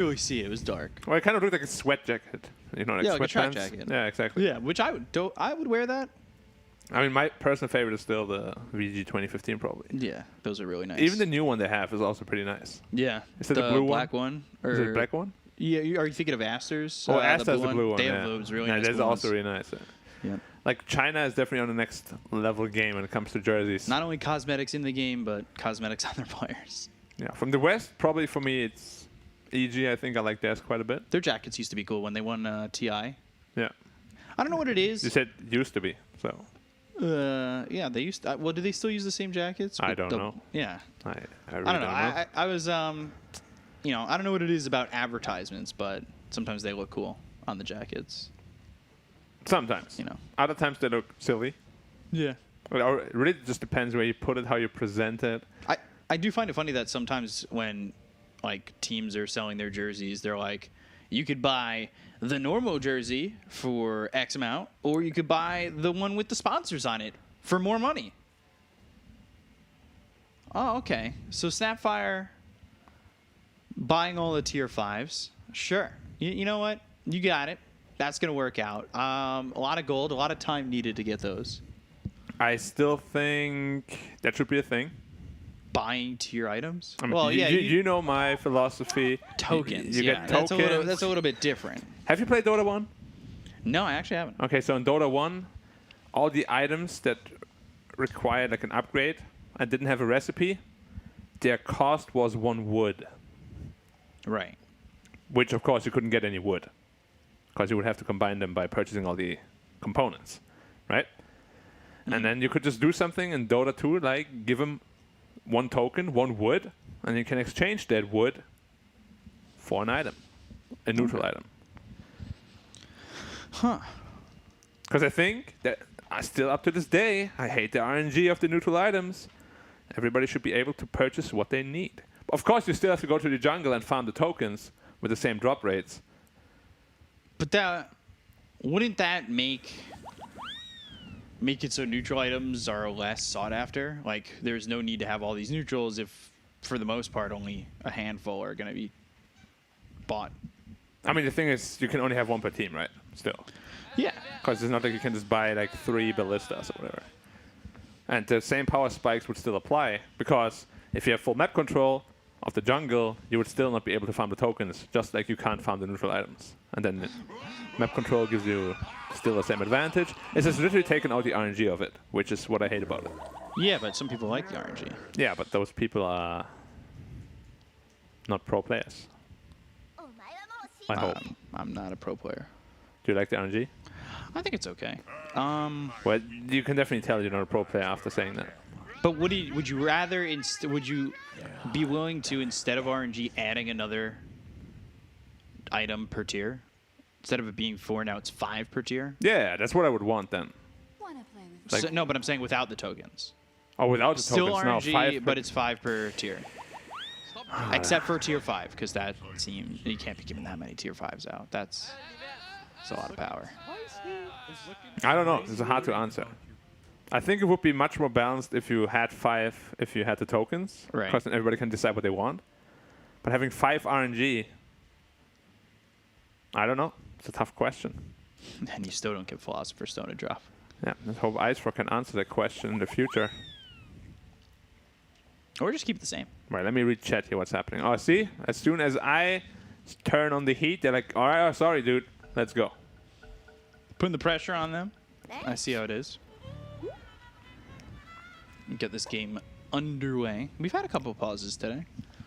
really see it. It was dark. Well, it kind of looked like a sweat jacket. You know, like Yeah, like a track sweatpants. jacket. Yeah, exactly. Yeah, which I would wear that. I mean, my personal favorite is still the VG 2015, probably. Yeah, those are really nice. Even the new one they have is also pretty nice. yeah, Is it the blue black one? Or Is it the black one? Yeah, are you thinking of Aster's? Oh, Aster's the blue one. They yeah. have those really yeah, nice that's blue also ones. really nice. Yeah. Like China is definitely on the next level game when it comes to jerseys. Not only cosmetics in the game, but cosmetics on their players. Yeah, from the West, probably for me it's EG. I think I like theirs quite a bit. Their jackets used to be cool when they won TI. Yeah. I don't know what it is. You said used to be, so. Yeah, they used. Well, do they still use the same jackets? I don't know. Yeah. I really I don't know. I was you know, I don't know what it is about advertisements, but sometimes they look cool on the jackets. Sometimes. You know. Other times they look silly. Yeah. It really just depends where you put it, how you present it. I do find it funny that sometimes when like teams are selling their jerseys, they're like, you could buy the normal jersey for X amount, or you could buy the one with the sponsors on it for more money. Oh, okay. So Snapfire buying all the tier 5s. Sure. You know what? You got it. That's going to work out. A lot of gold, a lot of time needed to get those. I still think that should be a thing. Buying tier items? I mean, well, yeah. You know my philosophy. Tokens. You yeah, get tokens. That's a little bit different. Have you played Dota 1? No, I actually haven't. Okay, so in Dota 1, all the items that required like an upgrade and didn't have a recipe, their cost was 1 wood. Right. Which, of course, you couldn't get any wood. Because you would have to combine them by purchasing all the components. Right? And then you could just do something in Dota 2, like give them 1 token, 1 wood, and you can exchange that wood for an item, a neutral item. Huh. Because I think that still up to this day, I hate the RNG of the neutral items. Everybody should be able to purchase what they need. Of course, you still have to go to the jungle and farm the tokens with the same drop rates. But wouldn't that make it so neutral items are less sought after? Like, there's no need to have all these neutrals if, for the most part, only a handful are going to be bought. I mean, the thing is, you can only have 1 per team, right? Still. Yeah. Because it's not like you can just buy like 3 ballistas or whatever. And the same power spikes would still apply, because if you have full map control of the jungle, you would still not be able to farm the tokens, just like you can't farm the neutral items. And then map control gives you still the same advantage. It's just literally taken out the RNG of it, which is what I hate about it. Yeah, but some people like the RNG. Yeah, but those people are not pro players. I hope. I'm not a pro player. Do you like the RNG? I think it's okay. Well, you can definitely tell you're not a pro player after saying that. But would you rather would you be willing to, instead of RNG, adding another item per tier? Instead of it being 4, now it's 5 per tier? Yeah, that's what I would want then. Like, So, no, but I'm saying without the tokens. oh, without the Still tokens, RNG, no, 5 but it's 5 per tier. Except for tier 5, because that seems you can't be giving that many tier 5s out. That's a lot of power. I don't know. It's hard to answer. I think it would be much more balanced if you had 5, if you had the tokens. Right. Because then everybody can decide what they want. But having 5 RNG, I don't know. It's a tough question. And you still don't get Philosopher's Stone to drop. Yeah, let's hope Icefrog can answer that question in the future. Or just keep it the same. Right, let me read chat here what's happening. Oh, see? As soon as I turn on the heat, they're like, all right, oh, sorry, dude. Let's go. Putting the pressure on them. I see how it is. Get this game underway. We've had a couple of pauses today.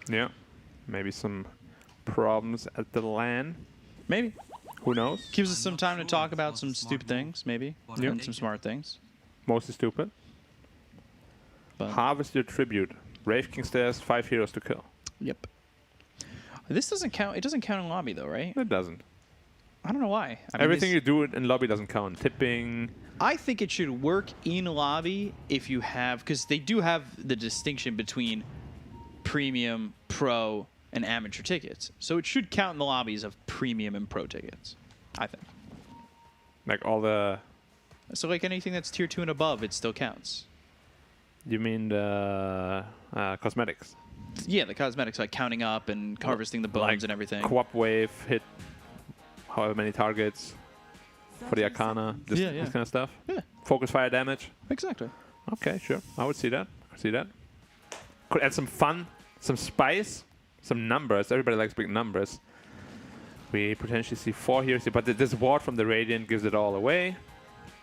Yeah. Maybe some problems at the LAN. Maybe. Who knows? Gives us some time to talk about some stupid things, maybe. Yep. And some smart things. Mostly stupid. But Harvest your tribute. Wraith King stairs, 5 heroes to kill. Yep. This doesn't count. It doesn't count in lobby, though, right? It doesn't. I don't know why. I mean, Everything you do in lobby doesn't count. Tipping. I think it should work in lobby if you have, because they do have the distinction between premium, pro, and amateur tickets. So it should count in the lobbies of premium and pro tickets, I think. Like all the... So like anything that's tier 2 and above, it still counts. You mean the cosmetics? Yeah, the cosmetics, like counting up and harvesting the bones Like and everything. Co-op wave, hit however many targets for the Arcana, this kind of stuff. Yeah, Focus fire damage. exactly. Okay, sure. I would see that. Could add some fun, some spice, some numbers. Everybody likes big numbers. We potentially see 4 here, but this ward from the Radiant gives it all away.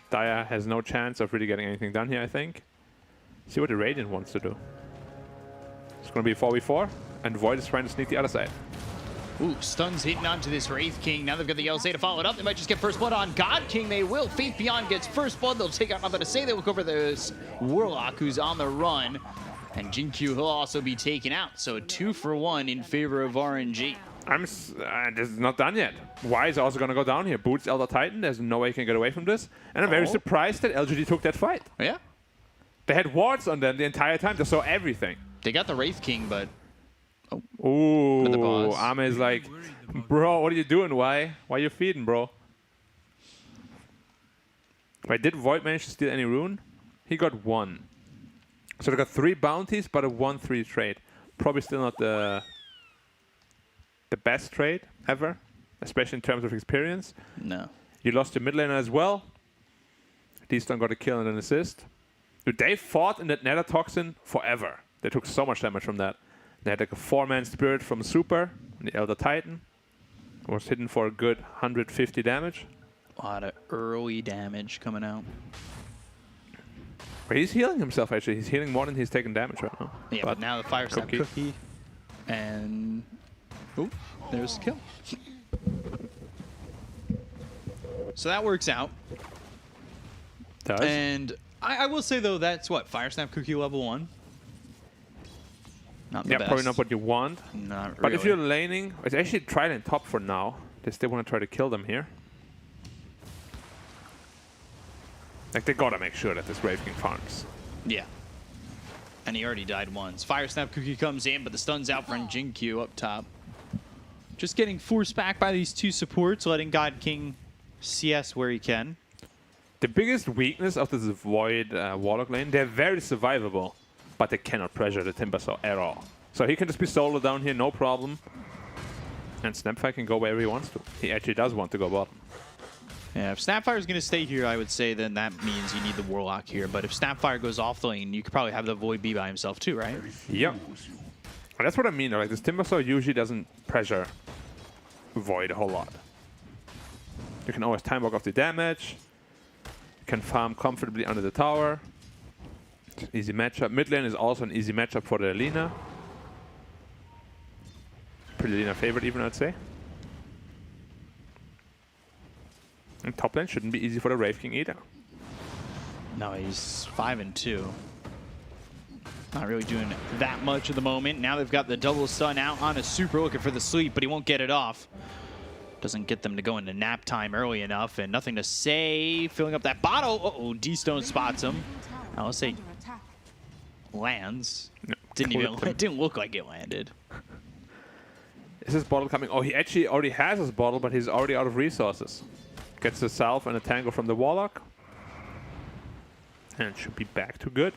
Dia has no chance of really getting anything done here, I think. See what the Radiant wants to do. It's going to be 4v4, and Void is trying to sneak the other side. Ooh, stuns hitting onto this Wraith King. Now they've got the LZ to follow it up. They might just get first blood on God King. They will. Faith Beyond gets first blood. They'll take out nothing to say. They look over this Warlock who's on the run. And Jinkyu, he'll also be taken out. So 2 for 1 in favor of RNG. This is not done yet. Y is also going to go down here. Boots Elder Titan. There's no way he can get away from this. And I'm very surprised that LGD took that fight. Yeah. They had wards on them the entire time. They saw everything. They got the Wraith King, but... Ooh, the boss. Ame is like, bro, what are you doing? Why are you feeding, bro? Wait, did Void manage to steal any rune? He got 1. So they got 3 bounties, but a 1-3 trade. Probably still not the best trade ever, especially in terms of experience. No. You lost your mid laner as well. D-Stone got a kill and an assist. Dude, they fought in that Nether Toxin forever. They took so much damage from that. They had like a 4-man spirit from Super, the Elder Titan. Was hitting for a good 150 damage. A lot of early damage coming out. But he's healing himself, actually. He's healing more than he's taking damage right now. Yeah, but now the Fire Snap Cookie. And... Ooh, there's the kill. So that works out. Does. And I will say, though, that's what? Fire Snap Cookie level 1? Not the best. Probably not what you want. Not really. But if you're laning, it's actually Trident top for now. They still want to try to kill them here. Like, they gotta make sure that this Wraith King farms. Yeah. And he already died once. Fire Snap Cookie comes in, but the stun's out from Jinkyu up top. Just getting forced back by these 2 supports, letting God King CS where he can. The biggest weakness of this Void Warlock lane, they're very survivable, but they cannot pressure the Timbersaw at all. So he can just be solo down here, no problem. And Snapfire can go wherever he wants to. He actually does want to go bottom. Yeah, if Snapfire is going to stay here, I would say then that means you need the Warlock here. But if Snapfire goes off the lane, you could probably have the Void be by himself too, right? Yeah. And that's what I mean. Like, this Timbersaw usually doesn't pressure Void a whole lot. You can always time walk off the damage. You can farm comfortably under the tower. It's an easy matchup. Mid lane is also an easy matchup for the Lina. Pretty Lina favorite even, I'd say. And top lane shouldn't be easy for the Wraith King either. No, he's 5-2. Not really doing that much at the moment. Now they've got the double stun out on a Super, looking for the sleep, but he won't get it off. Doesn't get them to go into nap time early enough, and nothing to say. Filling up that bottle. Uh-oh, D-Stone spots him. Now let's say lands. No, It didn't look like it landed. Is his bottle coming? Oh, he actually already has his bottle, but he's already out of resources. Gets the salve and a tango from the Warlock. And should be back to good.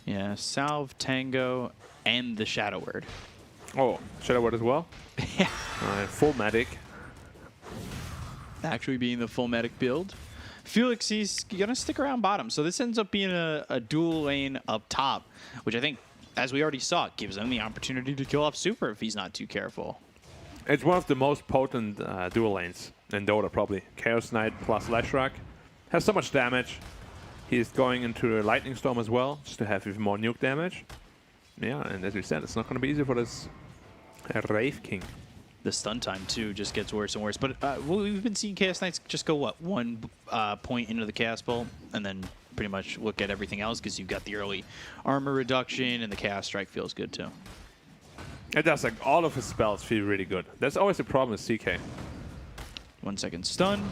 Yeah, salve, tango, and the Shadow Word. Oh, Shadow Word as well? Yeah. Full medic. Actually being the full medic build. Felix, he's going to stick around bottom. So this ends up being a dual lane up top, which I think, as we already saw, gives him the opportunity to kill off Super if he's not too careful. It's one of the most potent dual lanes in Dota, probably. Chaos Knight plus Leshrac. Has so much damage. He's going into a Lightning Storm as well, just to have even more nuke damage. Yeah, and as we said, it's not going to be easy for this Wraith King. The stun time, too, just gets worse and worse. But we've been seeing Chaos Knights just go, what, 1 point into the Chaos Bolt, and then pretty much look at everything else, because you've got the early armor reduction, and the Chaos Strike feels good, too. It does, like, all of his spells feel really good. That's always the problem with CK. 1 second stun,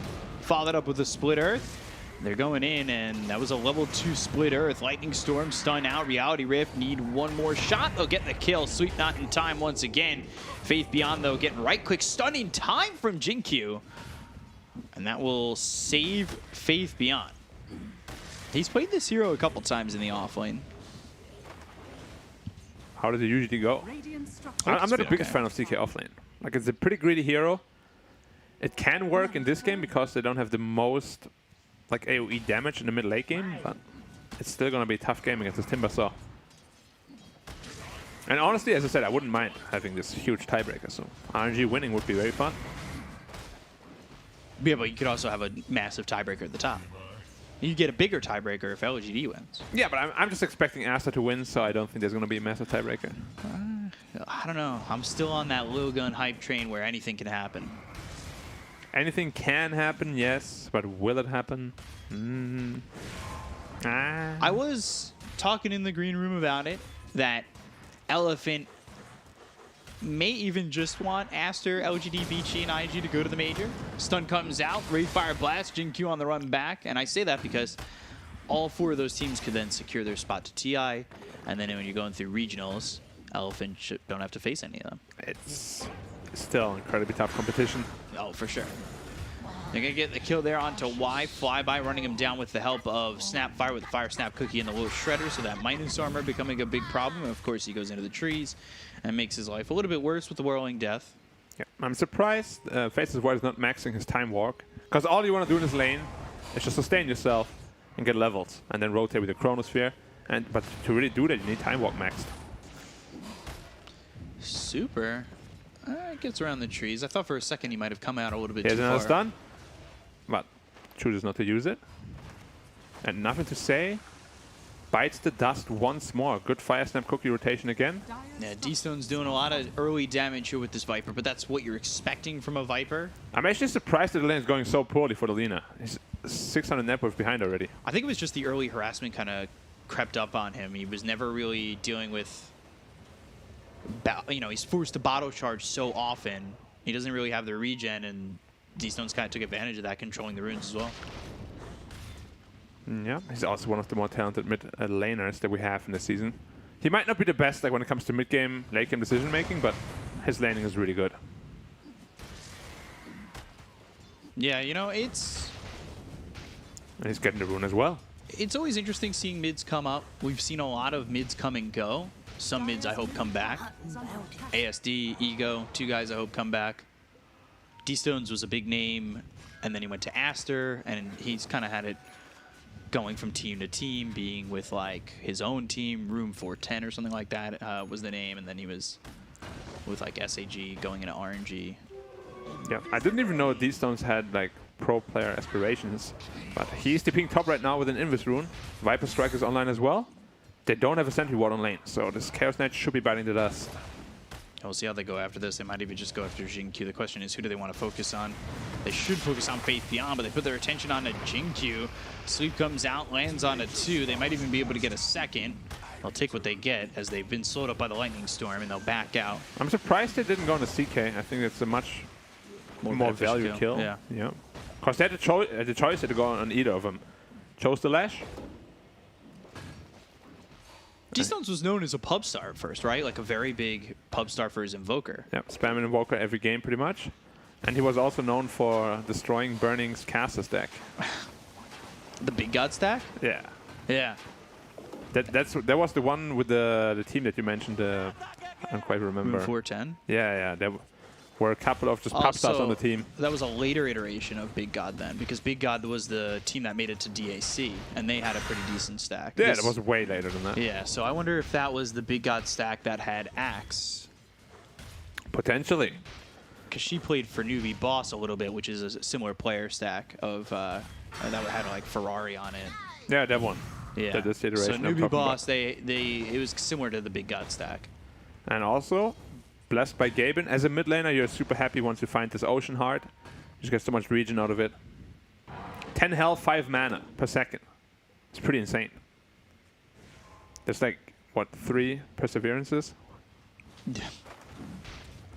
followed up with a Split Earth. They're going in, and that was a level 2 Split Earth. Lightning Storm, stun out. Reality Rift need 1 more shot. They'll get the kill. Sweep not in time once again. Faith Beyond, though, getting right-click stun in time from Jinkyu. And that will save Faith Beyond. He's played this hero a couple times in the offlane. how does it usually go? I'm not the biggest fan of CK offlane. Like, it's a pretty greedy hero. It can work in this game because they don't have the most like AoE damage in the mid late game, but it's still gonna be a tough game against this Timbersaw. And honestly, as I said, I wouldn't mind having this huge tiebreaker, so RNG winning would be very fun. Yeah, but you could also have a massive tiebreaker at the top. You get a bigger tiebreaker if LGD wins. Yeah, but I'm just expecting Asta to win, so I don't think there's going to be a massive tiebreaker. I don't know. I'm still on that Lil Gun hype train where anything can happen. Anything can happen, yes, but will it happen? I was talking in the green room about it, that Elephant may even just want Aster, LGD, BG, and IG to go to the major. Stun comes out, Raid Fire Blast, Jin Q on the run back, and I say that because all 4 of those teams could then secure their spot to TI, and then when you're going through regionals, Elephant don't have to face any of them. It's still incredibly tough competition. Oh, for sure. They're going to get the kill there onto Y. Flyby running him down with the help of Snapfire with the Fire Snap Cookie and the little Shredder, so that minus armor becoming a big problem. And of course, he goes into the trees and makes his life a little bit worse with the Whirling Death. Yeah, I'm surprised Faceless Void is not maxing his Time Walk, because all you want to do in this lane is just sustain yourself and get levels, and then rotate with the Chronosphere. But to really do that, you need Time Walk maxed. Super. Gets around the trees. I thought for a second he might have come out a little bit Here's too another far. stun, but chooses not to use it. And nothing to say. Bites the dust once more. Good Fire Snap Cookie rotation again. Yeah, D-Stone's doing a lot of early damage here with this Viper, but that's what you're expecting from a Viper. I'm actually surprised that the lane is going so poorly for the Lina. He's 600 net worth behind already. I think it was just the early harassment kind of crept up on him. He was never really dealing with, you know, he's forced to bottle charge so often. He doesn't really have the regen, and D-Stone's kind of took advantage of that, controlling the runes as well. Yeah, he's also one of the more talented mid laners that we have in this season. He might not be the best like when it comes to mid-game, late-game decision-making, but his laning is really good. Yeah, you know, it's... And he's getting the rune as well. It's always interesting seeing mids come up. We've seen a lot of mids come and go. Some mids I hope come back. ASD, Ego, 2 guys I hope come back. D-Stones was a big name, and then he went to Aster, and he's kind of had it going from team to team, being with like his own team, Room 410 or something like that was the name, and then he was with like SAG going into RNG. Yeah, I didn't even know D-Stones had like pro player aspirations, but he's TPing top right now with an Invis rune. Viper Strike is online as well. They don't have a Sentry Ward on lane, so this Chaos Knight should be biting the dust. We'll see how they go after this. They might even just go after Jin-Q. The question is, who do they want to focus on? They should focus on Faith Beyond, but they put their attention on a Jin-Q. Sleep comes out, lands on a 2. They might even be able to get a second. They'll take what they get, as they've been slowed up by the Lightning Storm, and they'll back out. I'm surprised they didn't go on the CK. I think it's a much more value kill. Yeah. Because they had the choice to go on either of them. Chose the Lash. D-Stones was known as a pub star at first, right? Like a very big pub star for his Invoker. Yeah, spamming Invoker every game pretty much. And he was also known for destroying Burning's caster stack. The Big God stack? Yeah. Yeah. That was the one with the team that you mentioned. I don't quite remember. Room 410? Yeah. There were a couple of just pop stars on the team. That was a later iteration of Big God then, because Big God was the team that made it to DAC, and they had a pretty decent stack. Yeah, that was way later than that. Yeah, so I wonder if that was the Big God stack that had Axe. Potentially. Because she played for Newbie Boss a little bit, which is a similar player stack of that had like Ferrari on it. Yeah, that one. Yeah. This iteration so Newbie Boss, it was similar to the Big God stack. And also, blessed by Gaben. As a mid laner, you're super happy once you find this Ocean Heart. You just get so much regen out of it. 10 health, 5 mana per second. It's pretty insane. There's like, what, 3 perseverances? Yeah.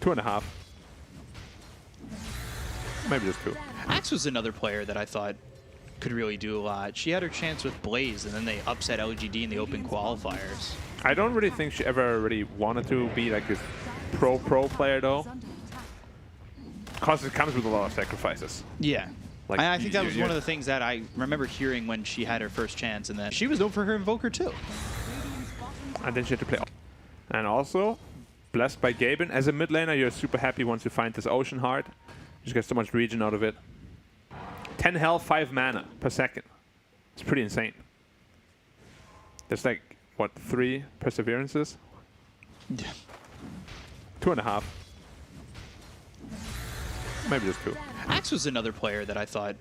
2.5. Maybe just 2. Axe was another player that I thought could really do a lot. She had her chance with Blaze, and then they upset LGD in the open qualifiers. I don't really think she ever really wanted to be like this pro player though, because it comes with a lot of sacrifices. Yeah. Like, I think that was one of the things that I remember hearing when she had her first chance, and that she was known for her Invoker too. And then she had to play. And also, blessed by Gaben. As a mid laner, you're super happy once you find this Ocean Heart. You just get so much regen out of it. 10 health, 5 mana per second. It's pretty insane. There's like, what, 3 perseverances? Yeah. 2.5. Maybe just 2. Axe was another player that I thought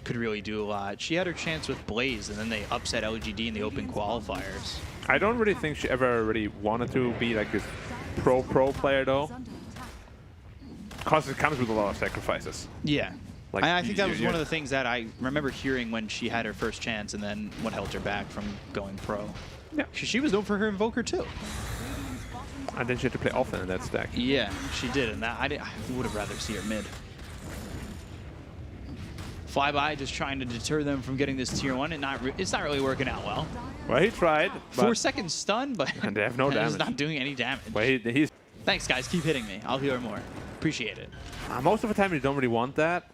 could really do a lot. She had her chance with Blaze, and then they upset LGD in the open qualifiers. I don't really think she ever really wanted to be like this pro player though. Because it comes with a lot of sacrifices. Yeah. Like, I think that was one of the things that I remember hearing when she had her first chance, and then what held her back from going pro. Yeah. She was known for her Invoker too. And then she had to play often in that stack. Yeah, she did, and that I would have rather see her mid. Flyby just trying to deter them from getting this tier 1, and it's not really working out well. Well, he tried. 4-second stun, but and they have no damage. He's not doing any damage. Well, he's. Thanks, guys. Keep hitting me. I'll heal her more. Appreciate it. Most of the time, you don't really want that.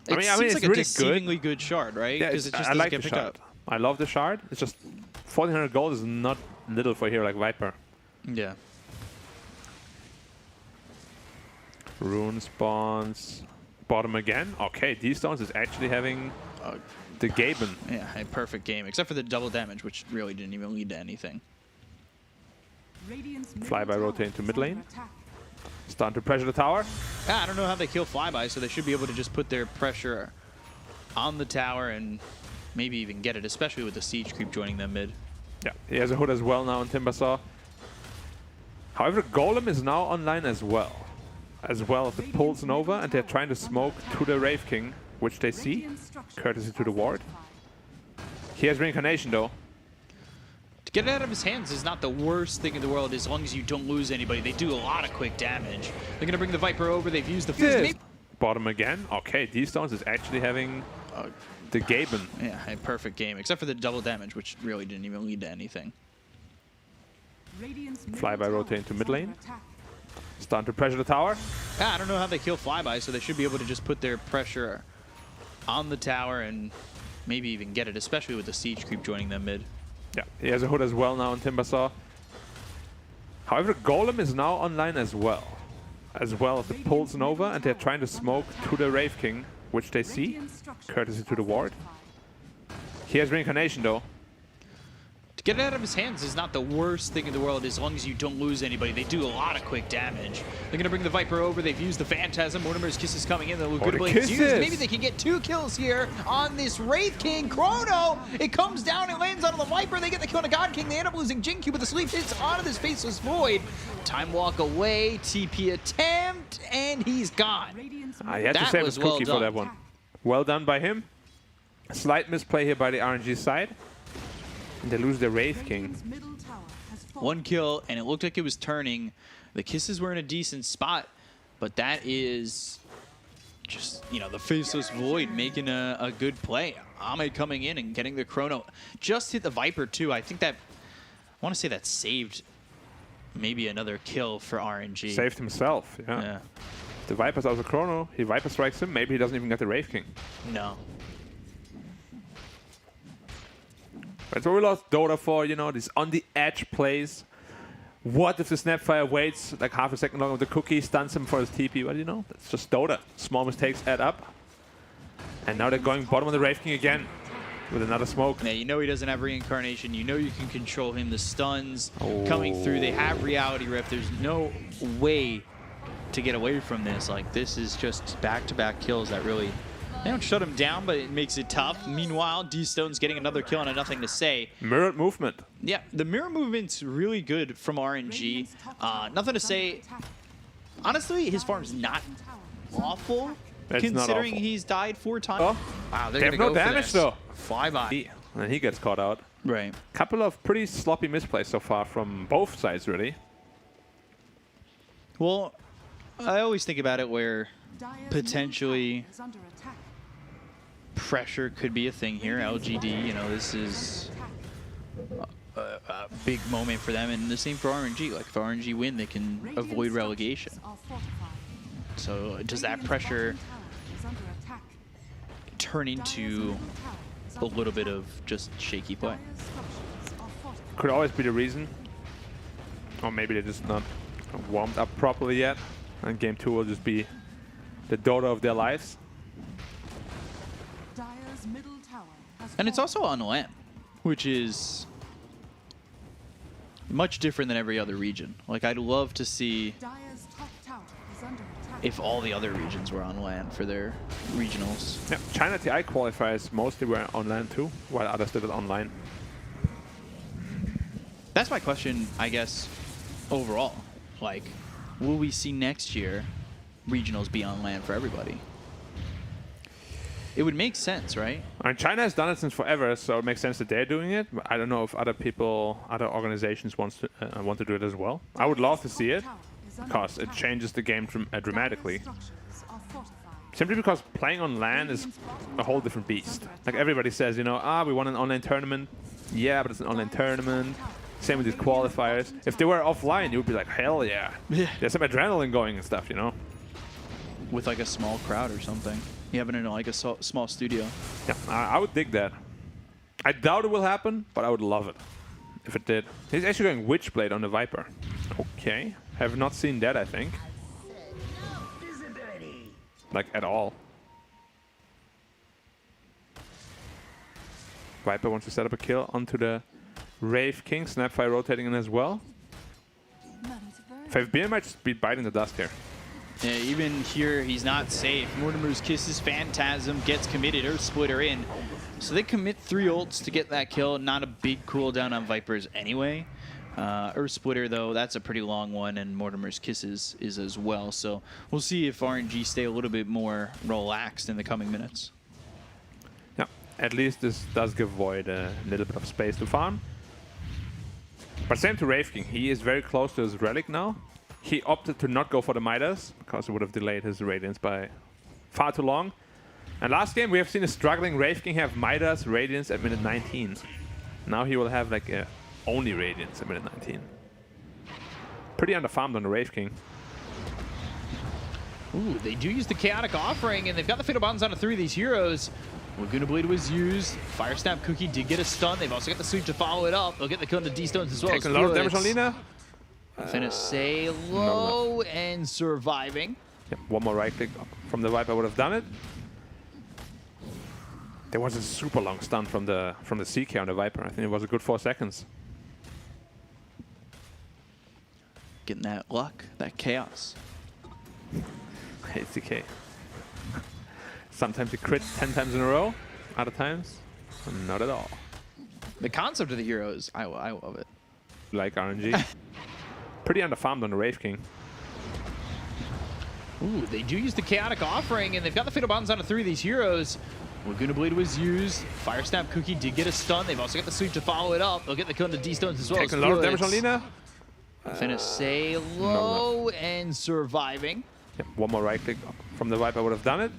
I mean, it's it's like really a deceivingly good shard, right? Yeah, Because it just I doesn't like get the picked shard. up. I love the shard. It's just 1,400 gold is not little for a hero like Viper. Yeah. Rune spawns. Bottom again. Okay, D-Stones is actually having the Gaben. Yeah, a perfect game, except for the double damage, which really didn't even lead to anything. Flyby rotating to mid lane. Starting to pressure the tower. Yeah, I don't know how they kill Flyby, so they should be able to just put their pressure on the tower and maybe even get it, especially with the siege creep joining them mid. Yeah, he has a hood as well now on Timbersaw. However, Golem is now online as well. As well as the Pulse Nova, and they're trying to smoke to the Wraith King, which they see, courtesy to the ward. He has Reincarnation though. To get it out of his hands is not the worst thing in the world as long as you don't lose anybody. They do a lot of quick damage. They're going to bring the Viper over. They've used the fuse. Bottom again. Okay, D-Stones is actually having the Gaben. Yeah, a perfect game, except for the double damage, which really didn't even lead to anything. Flyby rotating to mid lane. Starting to pressure the tower. Yeah, I don't know how they kill Flyby, so they should be able to just put their pressure on the tower and maybe even get it, especially with the siege creep joining them mid. Yeah, he has a hood as well now on Timbersaw. However, Golem is now online as well. As well as the Pulse Nova, and they're trying to smoke to the Wraith King, which they see, courtesy to the ward. He has Reincarnation though. To get it out of his hands is not the worst thing in the world as long as you don't lose anybody. They do a lot of quick damage. They're going to bring the Viper over. They've used the Phantasm. Mortimer's Kiss is coming in. The Good Blade's used. Maybe they can get 2 kills here on this Wraith King. Chrono, it comes down and lands on the Viper. They get the kill on the God King. They end up losing Jinky, but the sleep hits onto this Faceless Void. Time walk away, TP attempt, and he's gone. He had to save his cookie for that one. Well done by him. Slight misplay here by the RNG side. And they lose the Wraith King. 1 kill, and it looked like it was turning. The Kisses were in a decent spot, but that is just, you know, the Faceless Void making a good play. Ame coming in and getting the Chrono. Just hit the Viper, too. I think that, I want to say that saved maybe another kill for RNG. Saved himself, yeah. The Viper's out of Chrono. He Viper strikes him. Maybe he doesn't even get the Wraith King. No. That's what we lost Dota for, you know, these on-the-edge plays. What if the Snapfire waits like half a second longer with the cookie, stuns him for his TP? Well, you know, that's just Dota. Small mistakes add up. And now they're going bottom of the Wraith King again with another smoke. Yeah, you know he doesn't have Reincarnation. You know you can control him. The stuns coming through. They have Reality Rift. There's no way to get away from this. Like, this is just back-to-back kills that really... They don't shut him down, but it makes it tough. Meanwhile, D-Stone's getting another kill and a nothing to say. Mirrored movement. Yeah, the mirror movement's really good from RNG. Nothing to say. Honestly, his farm's not awful, considering he's died 4 times. Oh. Wow, they're they going to have go no damage, though. Flyby. And he gets caught out. Right. Couple of pretty sloppy misplays so far from both sides, really. Well, I always think about it where potentially pressure could be a thing here. LGD, you know, this is a big moment for them, and the same for RNG. Like, if RNG win, they can avoid relegation. So does that pressure turn into a little bit of just shaky play? Could always be the reason. Or maybe they're just not warmed up properly yet. And game 2 will just be the Dota of their lives. Dire's middle tower has And it's fallen. also on LAN, which is much different than every other region. Like, I'd love to see Dire's top tower is under attack. if all the other regions were on LAN for their regionals. Yeah, China TI qualifiers mostly were on LAN too, while others did it online. That's my question, I guess, overall. Like, will we see next year regionals be on LAN for everybody? It would make sense, right? I mean, China has done it since forever, so it makes sense that they're doing it. But I don't know if other people, other organizations want to do it as well. I would love to see it, Tower is under because it attack. changes the game dramatically. Dire's structures are fortified. Simply because playing on LAN is a whole different beast. Like everybody says, you know, we won an online tournament. Yeah, but it's an online tournament. Same with these qualifiers. If they were offline, you would be like, hell yeah. Yeah. There's some adrenaline going and stuff, you know? With like a small crowd or something. You have it in like a small studio. Yeah, I would dig that. I doubt it will happen, but I would love it if it did. He's actually going Witchblade on the Viper. Okay. Have not seen that, I think. Like, at all. Viper wants to set up a kill onto the Wraith King. Snapfire rotating in as well. Fav might just be biting the dust here. Yeah, even here, he's not safe. Mortimer's Kisses, Phantasm gets committed, Earth Splitter in. So they commit 3 ults to get that kill. Not a big cooldown on Vipers anyway. Earth Splitter, though, that's a pretty long one, and Mortimer's Kisses is as well. So we'll see if RNG stay a little bit more relaxed in the coming minutes. Yeah, at least this does give Void a little bit of space to farm. But same to Wraith King. He is very close to his Relic now. He opted to not go for the Midas, because it would have delayed his Radiance by far too long. And last game, we have seen a struggling Wraith King have Midas Radiance at minute 19. Now he will have like a only Radiance at minute 19. Pretty underfarmed on the Wraith King. Ooh, they do use the Chaotic Offering, and they've got the Fatal Bonds onto 3 of these heroes. Laguna Blade was used. Fire Snap Cookie did get a stun. They've also got the sweep to follow it up. They'll get the kill on the D-Stones as well. Taking a lot of damage on Lina. Finna say low and surviving. Yep, one more right click from the Viper would have done it. There was a super long stun from the CK on the Viper. I think it was a good 4 seconds. Getting that luck, that chaos. I hate CK. Sometimes he crits 10 times in a row. Other times, not at all. The concept of the heroes, I love it. Like RNG. Pretty underfarmed on the Wraith King. Ooh, they do use the Chaotic Offering, and they've got the Fatal Bonds onto 3 of these heroes. Laguna Blade was used. Fire Snap Cookie did get a stun. They've also got the sweep to follow it up. They'll get the kill on the D-Stones as well. Taking a lot of damage on Lina. Finna say low and surviving. Yep, one more right click from the Viper would have done it.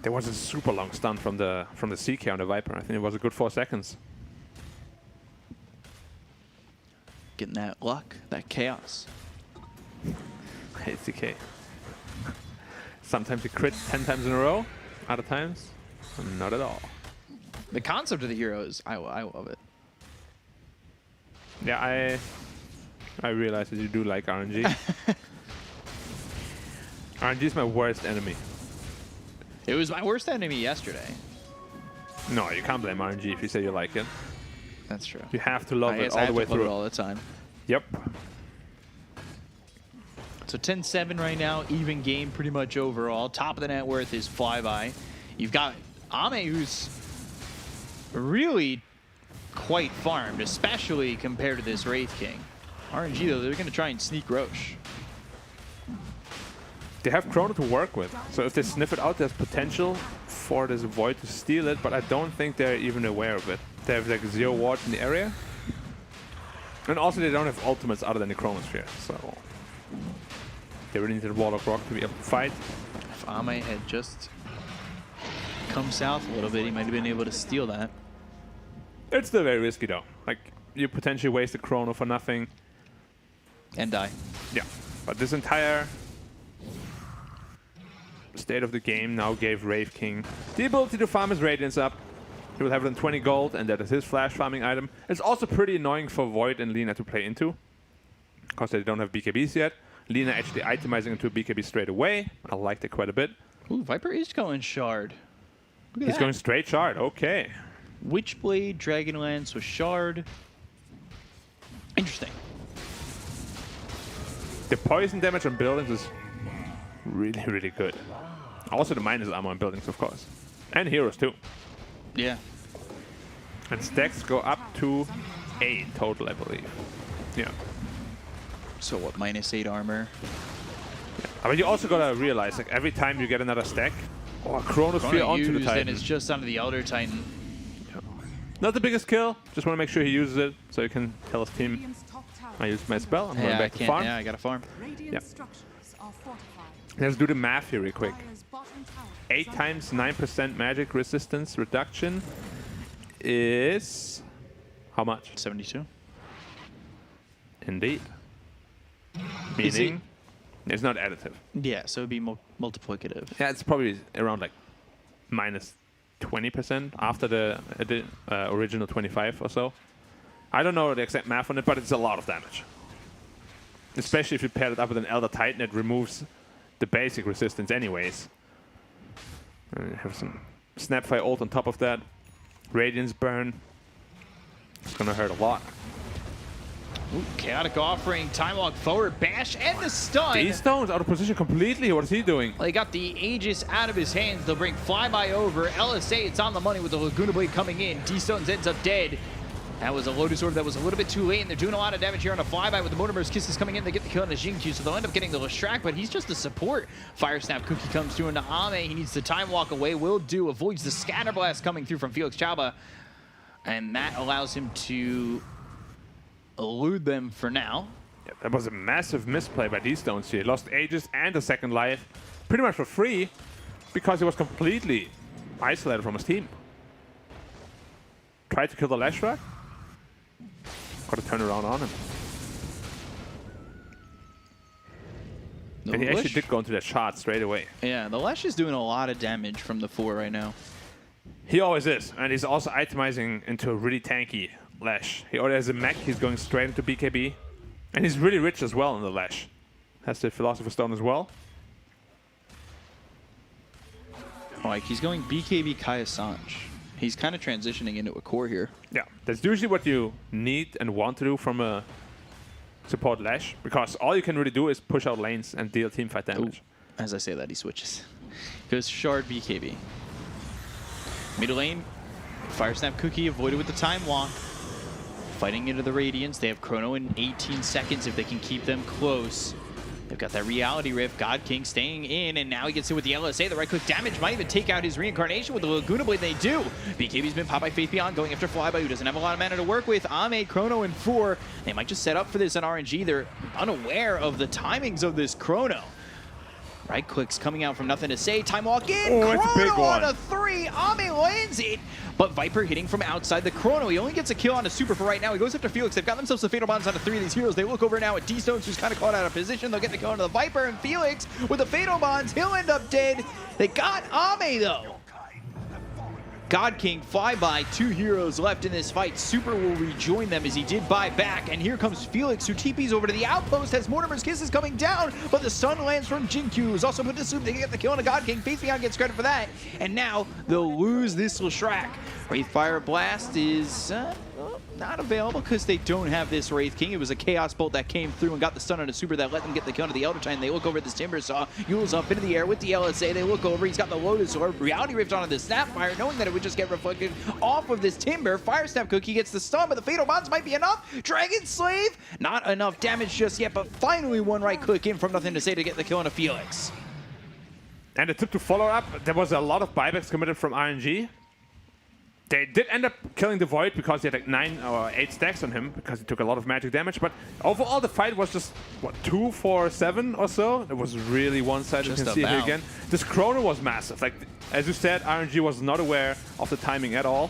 There was a super long stun from the CK on the Viper. I think it was a good 4 seconds. Getting that luck, that chaos. I hate CK. Sometimes he crits 10 times in a row. Other times, not at all. The concept of the heroes, I love it. Yeah, I realize that you do like RNG. RNG is my worst enemy. It was my worst enemy yesterday. No, you can't blame RNG if you say you like it. That's true. You have to love I it guess all I the have way to love it through. all the time. Yep. So 10-7 right now, even game pretty much overall. Top of the net worth is Flyby. You've got Ame, who's really quite farmed, especially compared to this Wraith King. RNG, though, they're going to try and sneak Roche. They have Chrono to work with, so if they sniff it out, there's potential for this Void to steal it, but I don't think they're even aware of it. They have like 0 wards in the area. And also they don't have ultimates other than the Chronosphere, so they really need the Warlock Rock to be able to fight. If Ame had just come south a little bit, he might have been able to steal that. It's still very risky though. Like, you potentially waste a Chrono for nothing. And die. Yeah, but this entire state of the game now gave Wraith King the ability to farm his Radiance up. He will have it on 20 gold, and that is his flash farming item. It's also pretty annoying for Void and Lina to play into, because they don't have BKBs yet. Lina actually itemizing into a BKB straight away. I like that quite a bit. Ooh, Viper is going shard. Look at He's that. going straight shard. Okay. Witchblade, Dragonlance with shard. Interesting. The poison damage on buildings is really, really good. Also the minus armor on buildings, of course. And heroes too. Yeah. And stacks go up to 8 total, I believe. Yeah. So what, -8 armor? I mean, you also gotta realize, like, every time you get another stack, or Chronosphere onto the used, Titan. and it's just onto the Elder Titan. Not the biggest kill, just want to make sure he uses it, so he can tell his team, Radiant's top tower. I used my spell, I'm going Yeah, I back to can't. farm. Yeah, I gotta farm. Radiant Yep. structures are fortified. Let's do the math here real quick. Dire's bottom tower 8 is times 9% magic resistance reduction is... how much? 72. Indeed. Is it- Meaning, it's not additive. Yeah, so it'd be multiplicative. Yeah, it's probably around like minus 20% after the original 25 or so. I don't know the exact math on it, but it's a lot of damage. Especially if you pair it up with an Elder Titan, it removes the basic resistance anyways. Have some Snapfire ult on top of that. Radiance burn. It's gonna hurt a lot. Ooh, chaotic offering, time walk forward, bash, and the stun. D-Stone's out of position completely. What is he doing? Well, he got the Aegis out of his hands. They'll bring Flyby over. LSA, it's on the money with the Laguna Blade coming in. D-Stones ends up dead. That was a Lotus Orb that was a little bit too late, and they're doing a lot of damage here on a Flyby with the Mortimer's Kisses coming in. They get the kill on the Xingqiu, so they'll end up getting the Lestrak, but he's just a support. Fire Snap Cookie comes through into Ame. He needs to time walk away. Will do. Avoids the Scatter Blast coming through from Felix Chauba, and that allows him to elude them for now. Yeah, that was a massive misplay by D-Stones here. Lost Aegis and a second life pretty much for free because he was completely isolated from his team. Tried to kill the Leshrac. Got to turn around on him. And he actually did go into that shot straight away. Yeah, the Lesh is doing a lot of damage from the 4 right now. He always is. And he's also itemizing into a really tanky Lash. He already has a mech. He's going straight into BKB. And he's really rich as well in the Lash. Has the Philosopher's Stone as well. Like, he's going BKB Kaya Sanj. He's kind of transitioning into a core here. Yeah, that's usually what you need and want to do from a support Lash, because all you can really do is push out lanes and deal teamfight damage. Ooh, as I say that, he switches. Goes Shard BKB. Middle lane, Fire Snap Cookie avoided with the Time Walk. Fighting into the Radiance. They have Chrono in 18 seconds if they can keep them close. They've got that Reality Rift. God King staying in, and now he gets hit with the LSA. The right-click damage might even take out his reincarnation with the Laguna Blade. They do. BKB's been popped by Faith Beyond, going after Flyby, who doesn't have a lot of mana to work with. Ame, Chrono, and 4. They might just set up for this on RNG. They're unaware of the timings of this Chrono. Right clicks coming out from nothing to say. Time walk in. Oh, it's a big Chrono one. on a 3. Ame lands it. But Viper hitting from outside the Chrono. He only gets a kill on a super for right now. He goes after Felix. They've got themselves the Fatal Bonds onto 3 of these heroes. They look over now at D-Stones, who's kind of caught out of position. They'll get the kill onto the Viper, and Felix with the Fatal Bonds. He'll end up dead. They got Ame, though. God King, Flyby, 2 heroes left in this fight. Super will rejoin them as he did buy back. And here comes Felix, who TPs over to the outpost as Mortimer's Kiss is coming down. But the stun lands from Xingqiu, who's also put to soup. They get the kill on a God King. Faith Beyond gets credit for that. And now they'll lose this Leshrac. Wraithfire Blast is not available because they don't have this Wraith King. It was a Chaos Bolt that came through and got the stun on a super that let them get the kill to the Elder Titan. They look over at this Timber Saw. Yule's up into the air with the LSA. They look over. He's got the Lotus Orb. Reality Rift onto the Snapfire, knowing that it would just get reflected off of this Timber. Fire Snap Cookie gets the stun, but the Fatal Bonds might be enough. Dragon Slave, not enough damage just yet, but finally one right click in from nothing to say to get the kill on a Felix. And the tip to follow up, there was a lot of buybacks committed from RNG. They did end up killing the Void because he had like 9 or 8 stacks on him because he took a lot of magic damage. But overall, the fight was just, what, 2 for 7 or so? It was really one-sided. You can see it here again. This Chrono was massive. Like, as you said, RNG was not aware of the timing at all.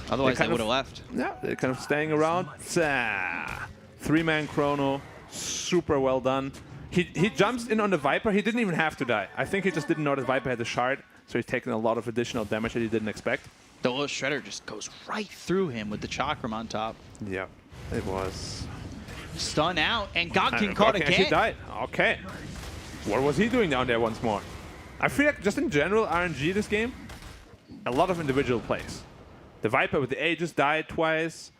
Otherwise, they would have left. Yeah, they're kind of staying around. 3-man Chrono, super well done. He jumps in on the Viper. He didn't even have to die. I think he just didn't know that Viper had the shard, so he's taken a lot of additional damage that he didn't expect. The little shredder just goes right through him with the chakram on top. Yep, it was. Stun out, and Godkin And caught Godkin again. actually died. Okay. What was he doing down there once more? I feel like just in general, RNG this game, a lot of individual plays. The Viper with the A just died twice.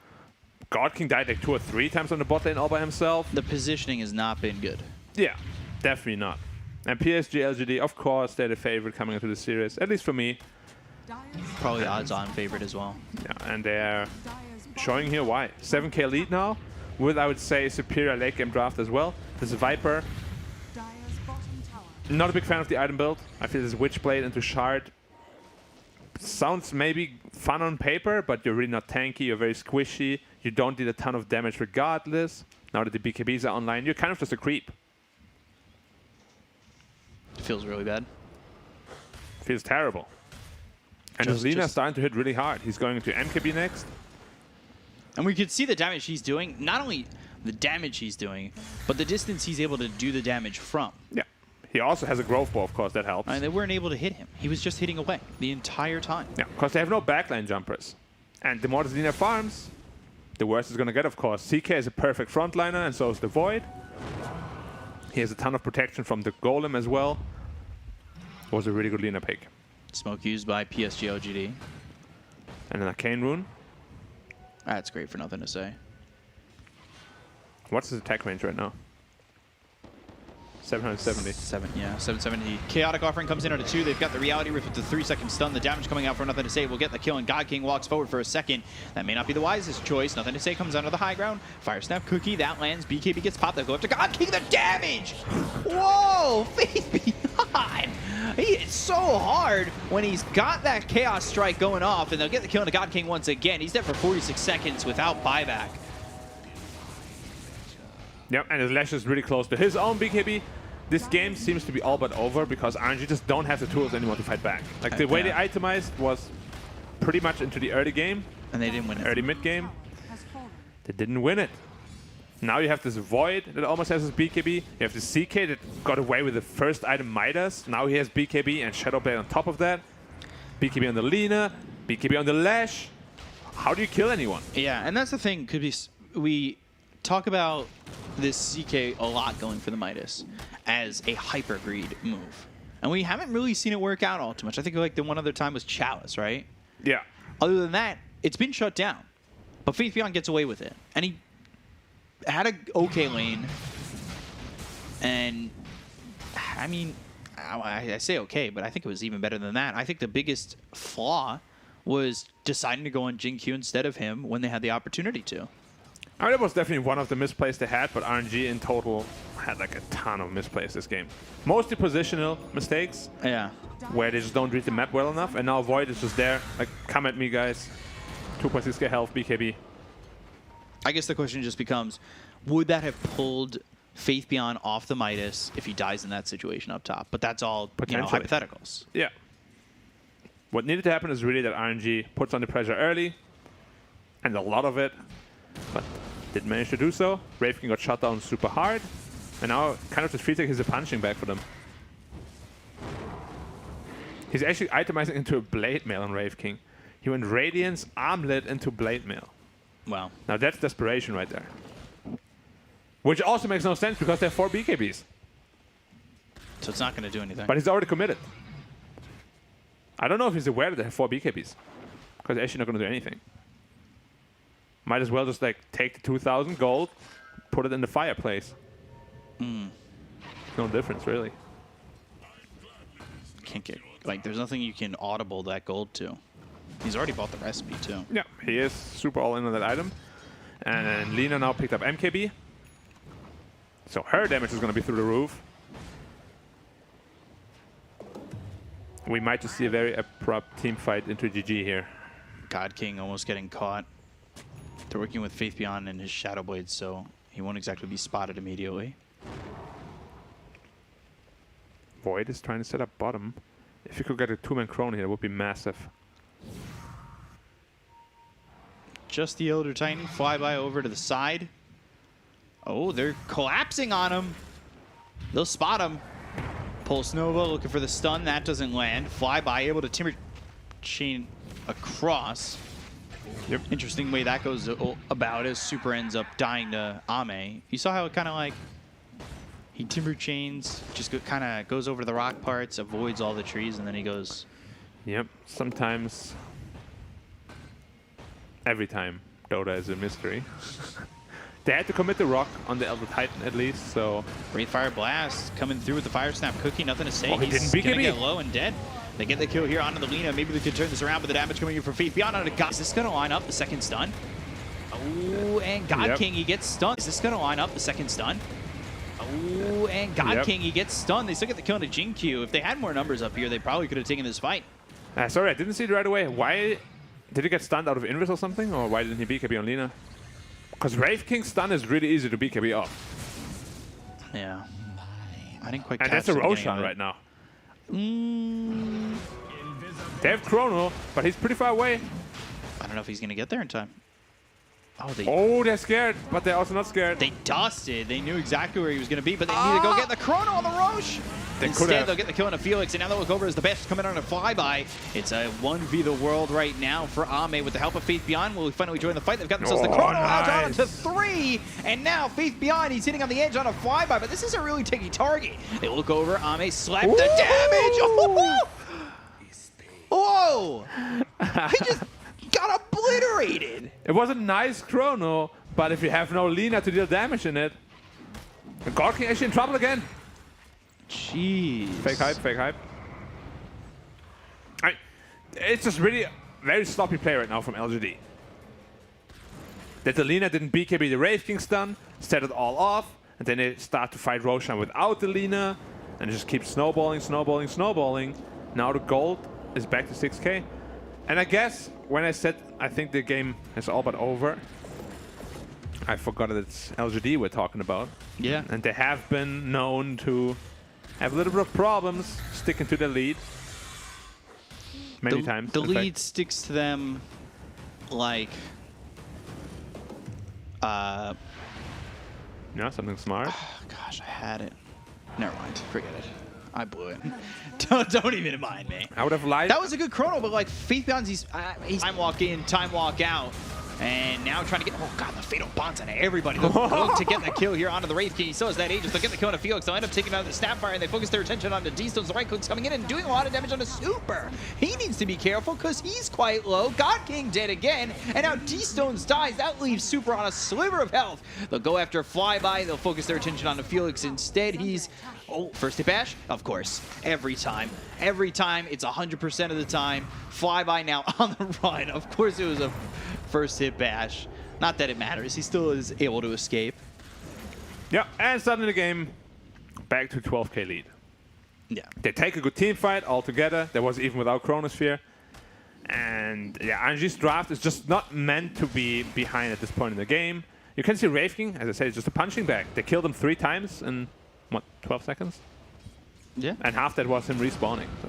Godkin died like 2 or 3 times on the bot lane all by himself. The positioning has not been good. Yeah, definitely not. And PSG.LGD, of course, they're the favorite coming into the series, at least for me. Dyer's Probably odds-on favorite as well. Yeah, and they're Dyer's bottom showing here why. 7k lead now, with, I would say, superior late game draft as well. This is Viper. Dyer's bottom tower Not a big fan of the item build. I feel this Witchblade into Shard sounds maybe fun on paper, but you're really not tanky, you're very squishy, you don't deal a ton of damage regardless. Now that the BKBs are online, you're kind of just a creep. It feels really bad. Feels terrible. And his Lina's starting to hit really hard. He's going to MKB next. And we could see the damage he's doing. Not only the damage he's doing, but the distance he's able to do the damage from. Yeah. He also has a growth ball, of course, that helps. I mean, they weren't able to hit him. He was just hitting away the entire time. Yeah, because they have no backline jumpers. And the more the Lina farms, the worse it's going to get, of course. CK is a perfect frontliner, and so is the Void. He has a ton of protection from the Golem as well. Was a really good Lina pick. Smoke used by PSG.LGD. And an Arcane Rune. That's great for nothing to say. What's his attack range right now? 770. 770. Chaotic Offering comes in at a 2. They've got the Reality Rift with the 3-second stun. The damage coming out for nothing to say will get the kill, and God King walks forward for a second. That may not be the wisest choice. Nothing to say comes under the high ground. Fire Snap Cookie, that lands. BKB gets popped. They'll go up to God King. The damage! Whoa! Faith behind! He hits so hard when he's got that Chaos Strike going off, and they'll get the kill into God King once again. He's dead for 46 seconds without buyback. Yep, and his Lash is really close to his own BKB. This game seems to be all but over because RNG just don't have the tools anymore to fight back. Like, the way they itemized was pretty much into the early game, And they didn't win it. early mid game. has fallen. They didn't win it. Now you have this Void that almost has his BKB. You have the CK that got away with the first item Midas. Now he has BKB and Shadowblade on top of that. BKB on the Lina, BKB on the Lash. How do you kill anyone? Yeah, and that's the thing. Could be we talk about this CK a lot going for the Midas as a hyper greed move, and we haven't really seen it work out all too much. I think like the one other time was Chalice, right? Yeah. Other than that, it's been shut down. But Faith Beyond gets away with it, and he had a okay lane. And I mean, I say okay, but I think it was even better than that. I think the biggest flaw was deciding to go on Jin Q instead of him when they had the opportunity to. I mean, it was definitely one of the misplays they had, but RNG in total had like a ton of misplays this game. Mostly positional mistakes, Yeah. where they just don't read the map well enough, and now Void is just there, like, come at me, guys. 2.6k health, BKB. I guess the question just becomes, would that have pulled Faith Beyond off the Midas if he dies in that situation up top? But that's all, Potentially. hypotheticals. Yeah. What needed to happen is really that RNG puts on the pressure early, and a lot of it, but didn't manage to do so. Wraith King got shut down super hard, and now kind of just feels like he's a punching bag for them. He's actually itemizing into a Blade Mail on Wraith King. He went Radiance, Armlet into Blade Mail. Wow. Now that's desperation right there. Which also makes no sense because they have 4 BKBs. So it's not going to do anything. But he's already committed. I don't know if he's aware that they have 4 BKBs. Because they're actually not going to do anything. Might as well just like take the 2,000 gold, put it in the fireplace. No difference, really. Can't get, like, there's nothing you can audible that gold to. He's already bought the recipe, too. Yeah, he is super all in on that item. And then Lina now picked up MKB. So her damage is going to be through the roof. We might just see a very abrupt team fight into GG here. God King almost getting caught. They're working with Faith Beyond and his Shadow Blade, so he won't exactly be spotted immediately. Void is trying to set up bottom. If you could get a 2-man crone here, it would be massive. Just the Elder Titan flyby over to the side. Oh, they're collapsing on him. They'll spot him. Pulse Nova looking for the stun. That doesn't land. Flyby able to Timber Chain across. Yep. Interesting way that goes about as Super ends up dying to Ame. You saw how it kind of like he timber chains, just kind of goes over the rock parts, avoids all the trees, and then he goes. Yep. Sometimes, every time, Dota is a mystery. They had to commit the rock on the Elder Titan at least, so. Wraith Fire Blast coming through with the Fire Snap Cookie, nothing to say. Oh, he He's didn't gonna BKB. get low and dead. They get the kill here onto the Lina. Maybe they could turn this around, but the damage coming in from Faith Beyond onto God. Is this gonna line up the second stun? Oh, and God King, he gets stunned. Is this gonna line up the second stun? Oh, and God King, he gets stunned. They still get the kill into Jinkyu. If they had more numbers up here, they probably could have taken this fight. Sorry, I didn't see it right away. Why did he get stunned out of Invis or something? Or why didn't he BKB on Lina? Because Wraith King's stun is really easy to BKB off. Yeah. I didn't quite And catch that's a the beginning Roshan of it. right now. They have Chrono, but he's pretty far away. I don't know if he's gonna get there in time. Oh, They're scared, but they're also not scared. They dusted. They knew exactly where he was going to be, but they need to go get the chrono on the Roche. Instead, they'll get the kill on a Felix, and now they'll look over as the best coming on a flyby. It's a 1v the world right now for Ame with the help of Faith Beyond. Will he finally join the fight? They've got themselves the chrono out on to 3, and now Faith Beyond, he's hitting on the edge on a flyby, but this is a really tricky target. They look over, Ame slap the damage. Whoa! He just got obliterated. It was a nice Chrono, but if you have no Lina to deal damage in it, the God King actually in trouble again. Jeez. Fake hype, fake hype. It's just really very sloppy play right now from LGD. That the Lina didn't BKB the Wraith King stun, set it all off, and then they start to fight Roshan without the Lina, and it just keeps snowballing, snowballing, snowballing. Now the gold is back to 6k. And I guess when I said I think the game is all but over, I forgot that it's LGD we're talking about. Yeah. And they have been known to have a little bit of problems sticking to the lead. Many times. The in fact. lead sticks to them like Yeah, something smart. gosh, I had it. Never mind. Forget it. I blew it. Don't even mind me. I would have liked. That was a good chrono, but like Faith Beyond's he's time walk in, time walk out. And now trying to get, oh god, the Fatal Bonds on everybody. They'll look to get the kill here onto the Wraith King. He still has that Aegis. They'll get the kill on Felix. They'll end up taking out the Snapfire, and they focus their attention on the D-Stones. The right click's coming in and doing a lot of damage on the Super. He needs to be careful because he's quite low. God King dead again, and now D-Stones dies. That leaves Super on a sliver of health. They'll go after Flyby. They'll focus their attention on the Felix instead. He's, oh, first hit bash? Of course. Every time. Every time. It's 100% of the time. Flyby now on the run. Of course it was a first hit bash. Not that it matters. He still is able to escape. Yeah, and suddenly the game back to 12k lead. Yeah. They take a good team fight all together. That was even without Chronosphere. And yeah, RNG's draft is just not meant to be behind at this point in the game. You can see Wraith King, as I said, it's just a punching bag. They killed him 3 times in, what, 12 seconds? Yeah. And half that was him respawning. So.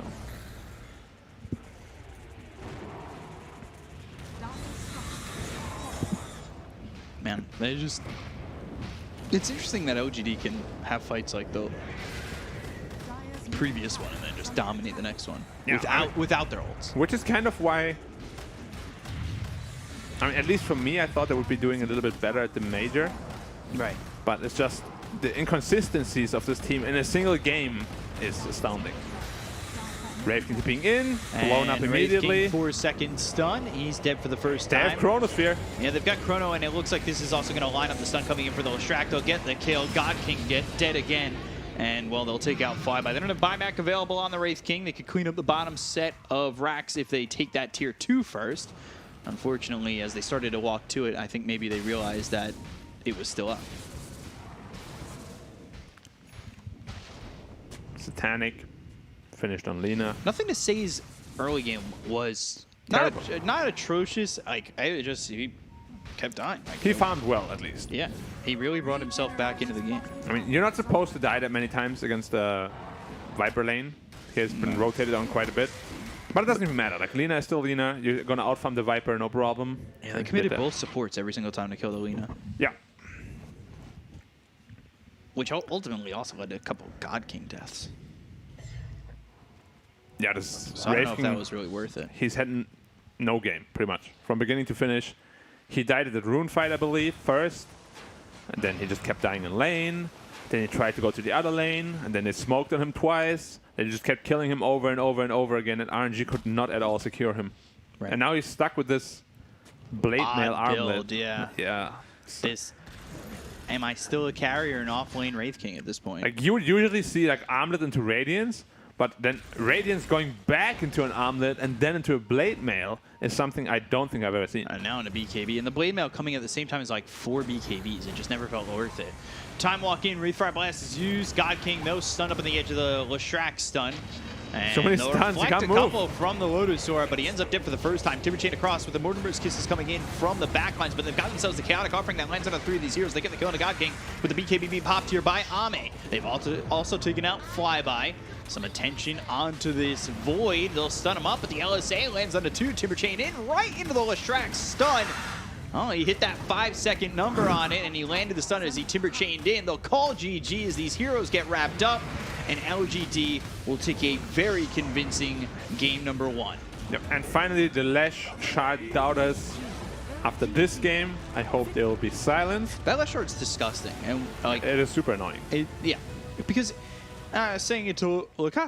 Man, they just... It's interesting that OGD can have fights like the previous one and then just dominate the next one without their ults. Which is kind of why, I mean, at least for me, I thought they would be doing a little bit better at the major. Right. But it's just the inconsistencies of this team in a single game is astounding. Wraith King being in, blown up immediately. 4-second stun. He's dead for the first They time. have Chronosphere. Yeah, they've got Chrono, and it looks like this is also going to line up the stun coming in for the Leshrac. They'll get the kill. God King get dead again. And, well, they'll take out Flyby. They don't have buyback available on the Wraith King. They could clean up the bottom set of racks if they take that tier 2 first. Unfortunately, as they started to walk to it, I think maybe they realized that it was still up. Satanic. Finished on Lina. Nothing to say his early game was not atrocious. Like, he kept dying. Like, He farmed well, at least. yeah, he really brought himself back into the game. I mean, you're not supposed to die that many times against the Viper lane. He has been rotated on quite a bit. But it doesn't even matter. Like, Lina is still Lina. You're going to outfarm the Viper, no problem. Yeah, they committed both supports every single time to kill the Lina. Yeah. Which ultimately also led to a couple of God King deaths. Yeah, this So I don't know Wraith if that King, was really worth it. he's heading no game, pretty much. From beginning to finish. He died at the rune fight, I believe, first. And then he just kept dying in lane. Then he tried to go to the other lane. And then they smoked on him twice. They just kept killing him over and over and over again. And RNG could not at all secure him. Right. And now he's stuck with this blade mail Odd armlet. build, yeah. Yeah. This. Am I still a carrier and off lane Wraith King at this point? Like you would usually see like armlet into Radiance, but then Radiance going back into an armlet and then into a blade mail is something I don't think I've ever seen. And now in a BKB. And the blade mail coming at the same time is like 4 BKBs. It just never felt worth it. Time walk in, Wraithfire Blast is used. God King, no stun up on the edge of the Leshrac stun. And So many they'll stuns, you reflect can't a move. couple from the Lotusaur, but he ends up dead for the first time. Timber Chain across with the Mortimer's Kisses coming in from the backlines, but they've got themselves the Chaotic Offering that lands on 3 of these heroes. They get the kill on the God King with the BKB being popped here by Ame. They've also taken out Flyby. Some attention onto this Void. They'll stun him up, but the LSA lands on 2. Timber Chain in right into the Leshrac stun. Oh, he hit that 5-second number on it, and he landed the stun as he Timber Chained in. They'll call GG as these heroes get wrapped up, and LGD will take a very convincing game number 1. Yep. And finally, the Lash Shard doubters. After this game, I hope they will be silenced. That last shard's disgusting, and like It is super annoying. yeah, because saying it to Lucas.